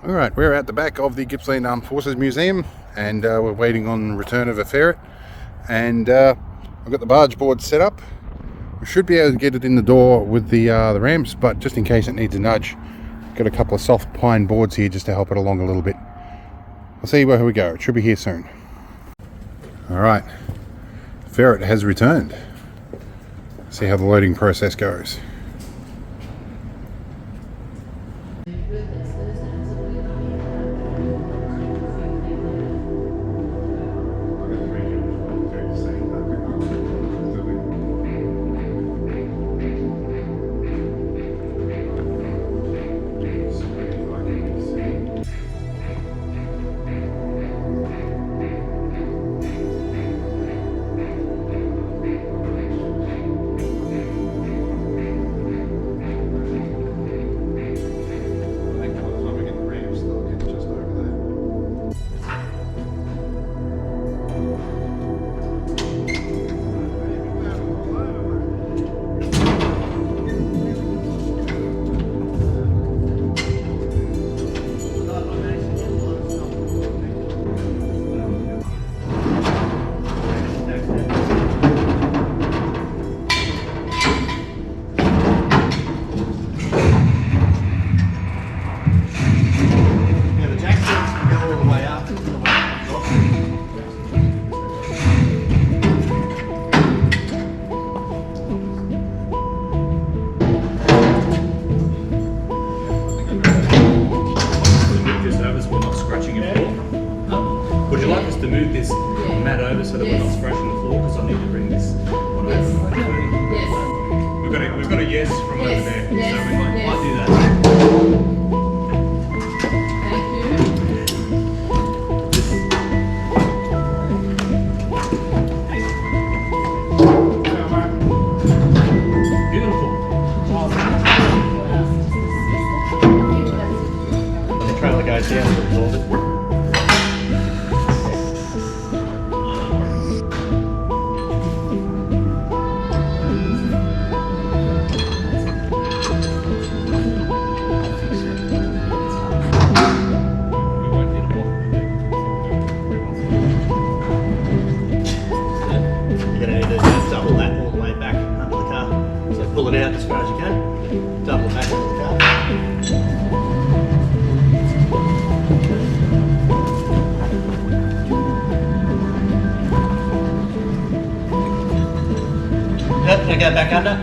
Alright, we're at the back of the Gippsland Armed Forces Museum, and we're waiting on the return of a ferret, and I've got the barge board set up. We should be able to get it in the door with the ramps, but just in case it needs a nudge, got a couple of soft pine boards here just to help it along a little bit. I'll see where we go. It should be here soon. Alright, the ferret has returned. See how the loading process goes. Would you like us to move this mat over so that we're not scratching the floor? Because I need to bring this one over. Yes. We've got a yes from over there, so we might do that. Beautiful. The trailer goes down to absorb it. Pull it out as far as you can. Double back into the car. Yep, now go back under.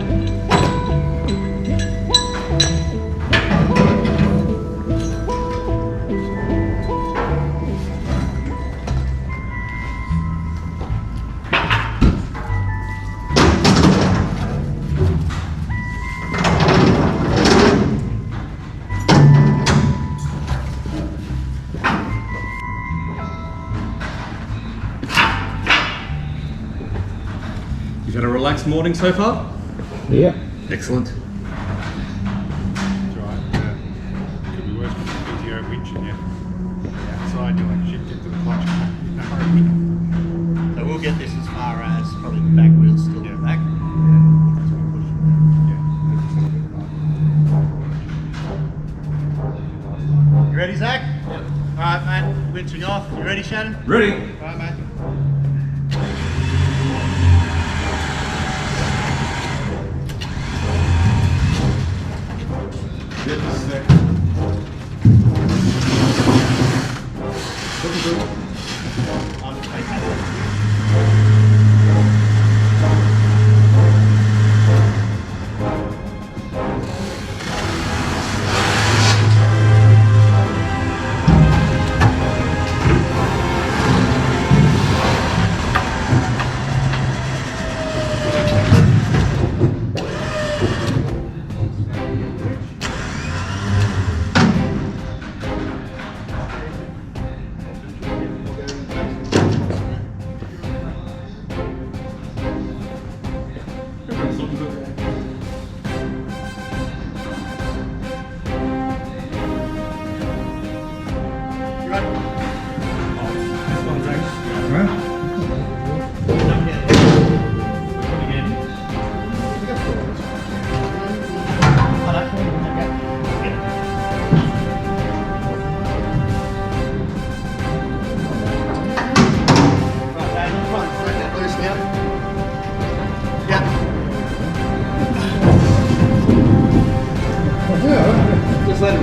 You've had a relaxed morning so far? Yeah. Excellent. That's right. Could be worse with the PTO winch and you're outside doing shit into the clutch. So we'll get this as far as probably the back wheels still in the back. You ready, Zach? Yep. Alright, mate, winching off. You ready, Shannon? Ready. Alright, mate.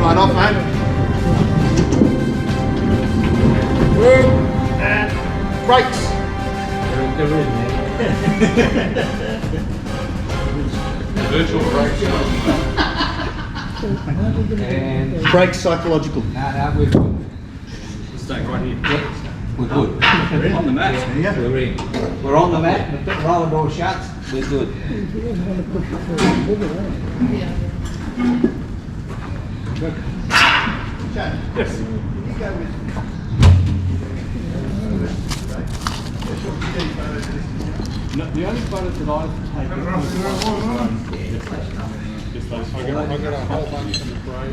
Right off, mate. And brakes. Virtual brakes. And Brakes psychological. no, we're good. Stay right here. Yep, we're good. On the mat. Yeah. We're in. We're on the mat. We've got the roller door shut. We're good. Shannon, Yes. can you go with... No, the only photos that I've taken was just those I got a whole bunch of grey.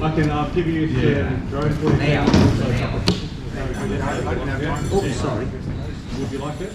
I can give you the drone footage. Now. Oh, sorry. Would you like it?